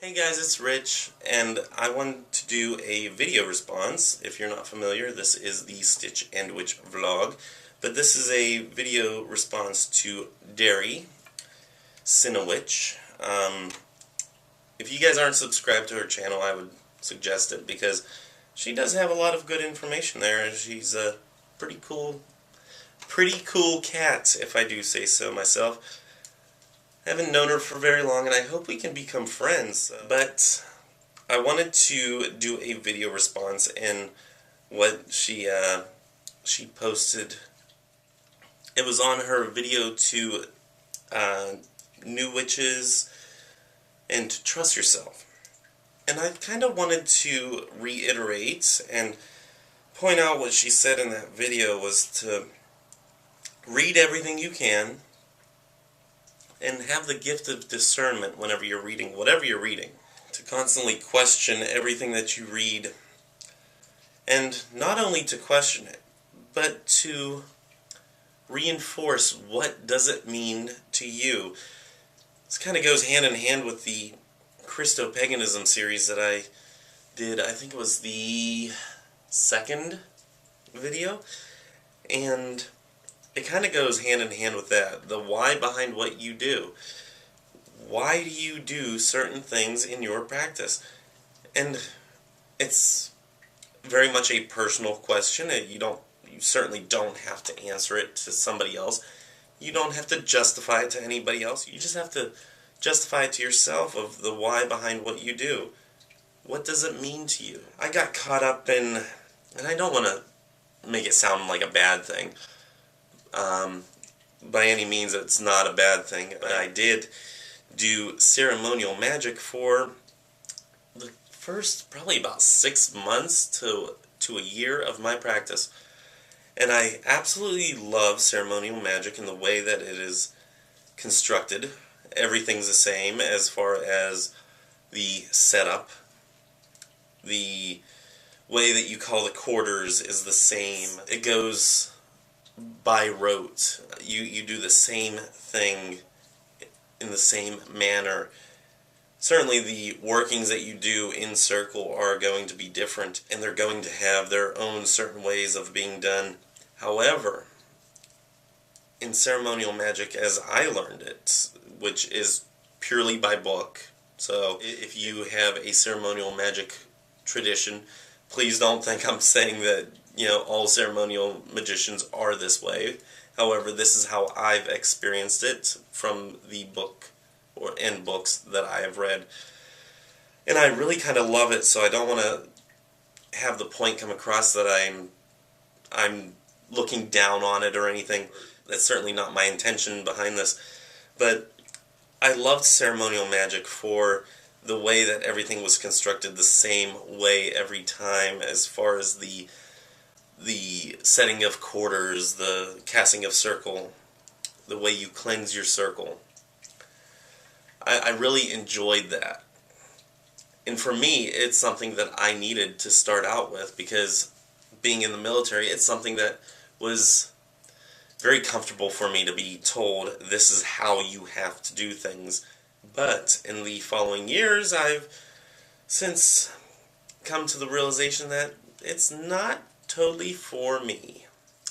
Hey guys, it's Rich, and I want to do a video response. If you're not familiar, this is the Stitch and Witch vlog, but this is a video response to Derrie, Witch. If you guys aren't subscribed to her channel, I would suggest it because she does have a lot of good information there, and she's a pretty cool cat, if I do say so myself. I haven't known her for very long, and I hope we can become friends. But I wanted to do a video response, and what she posted, it was on her video to new witches and to trust yourself. And I kind of wanted to reiterate and point out what she said in that video was to read everything you can and have the gift of discernment whenever you're reading whatever you're reading, to constantly question everything that you read, and not only to question it, but to reinforce what does it mean to you. This kind of goes hand in hand with the Christo-Paganism series that I did. I think it was the second video, and it kind of goes hand in hand with that. The why behind what you do. Why do you do certain things in your practice? And it's very much a personal question. You certainly don't have to answer it to somebody else. You don't have to justify it to anybody else. You just have to justify it to yourself of the why behind what you do. What does it mean to you? I got caught up in, and I don't want to make it sound like a bad thing. By any means, it's not a bad thing, but I did do ceremonial magic for the first probably about 6 months to a year of my practice. And I absolutely love ceremonial magic in the way that it is constructed. Everything's the same as far as the setup. The way that you call the quarters is the same. It goes by rote. You do the same thing in the same manner. Certainly the workings that you do in circle are going to be different, and they're going to have their own certain ways of being done. However, in ceremonial magic as I learned it, which is purely by book, so if you have a ceremonial magic tradition, please don't think I'm saying that all ceremonial magicians are this way. However, this is how I've experienced it from the book and books that I have read. And I really kind of love it, so I don't want to have the point come across that I'm looking down on it or anything. That's certainly not my intention behind this. But I loved ceremonial magic for the way that everything was constructed the same way every time, as far as the setting of quarters, the casting of circle, the way you cleanse your circle. I really enjoyed that. And for me, it's something that I needed to start out with, because being in the military, it's something that was very comfortable for me to be told, this is how you have to do things. But in the following years, I've since come to the realization that it's not totally for me.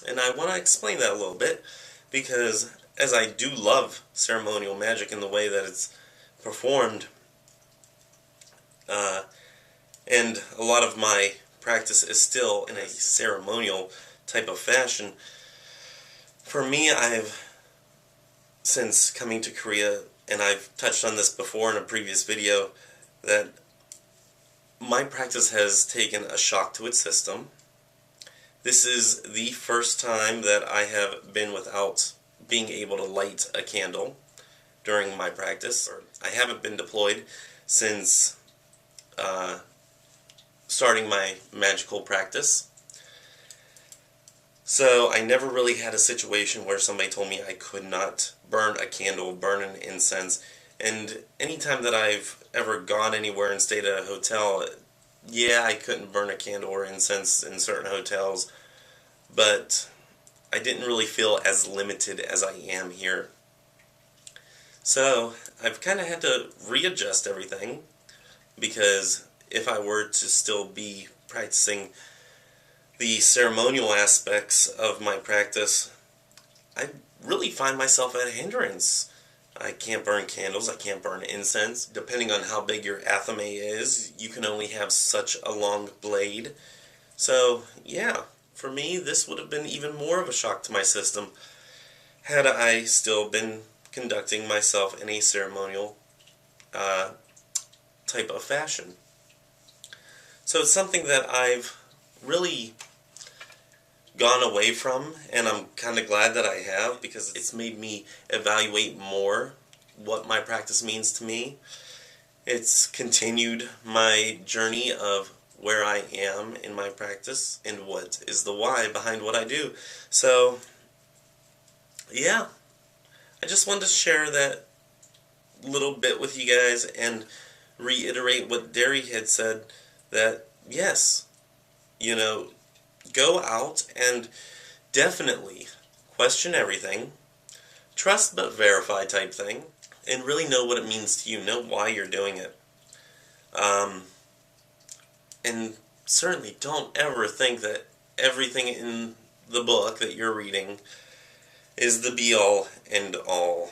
And I want to explain that a little bit, because as I do love ceremonial magic in the way that it's performed, and a lot of my practice is still in a ceremonial type of fashion, for me, since coming to Korea, and I've touched on this before in a previous video, that my practice has taken a shock to its system. This is the first time that I have been without being able to light a candle during my practice. I haven't been deployed since starting my magical practice. So I never really had a situation where somebody told me I could not burn a candle, burn an incense. And anytime that I've ever gone anywhere and stayed at a hotel, yeah, I couldn't burn a candle or incense in certain hotels, but I didn't really feel as limited as I am here. So I've kind of had to readjust everything, because if I were to still be practicing the ceremonial aspects of my practice, I really find myself at a hindrance. I can't burn candles, I can't burn incense. Depending on how big your athame is, you can only have such a long blade. So, yeah, for me, this would have been even more of a shock to my system had I still been conducting myself in a ceremonial type of fashion. So it's something that I've really gone away from, and I'm kind of glad that I have, because it's made me evaluate more what my practice means to me. It's continued my journey of where I am in my practice and what is the why behind what I do. So, yeah, I just wanted to share that little bit with you guys and reiterate what Derrie had said, that yes, go out and definitely question everything, trust but verify type thing, and really know what it means to you, know why you're doing it. And certainly don't ever think that everything in the book that you're reading is the be-all, end-all.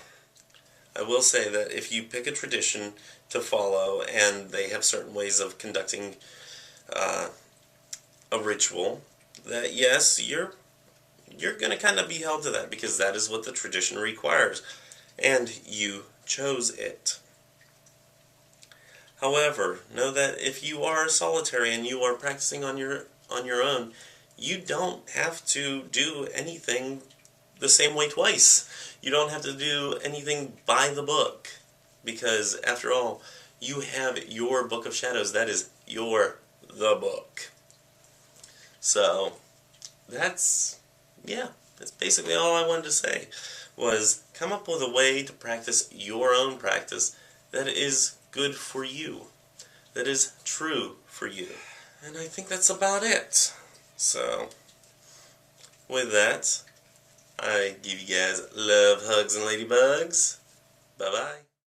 I will say that if you pick a tradition to follow and they have certain ways of conducting a ritual, that yes, you're going to kind of be held to that because that is what the tradition requires, and you chose it. However, know that if you are solitary and you are practicing on your own, you don't have to do anything the same way twice. You don't have to do anything by the book, because after all, you have your Book of Shadows. That is the book. So, that's basically all I wanted to say, was come up with a way to practice your own practice that is good for you, that is true for you. And I think that's about it. So, with that, I give you guys love, hugs, and ladybugs. Bye-bye.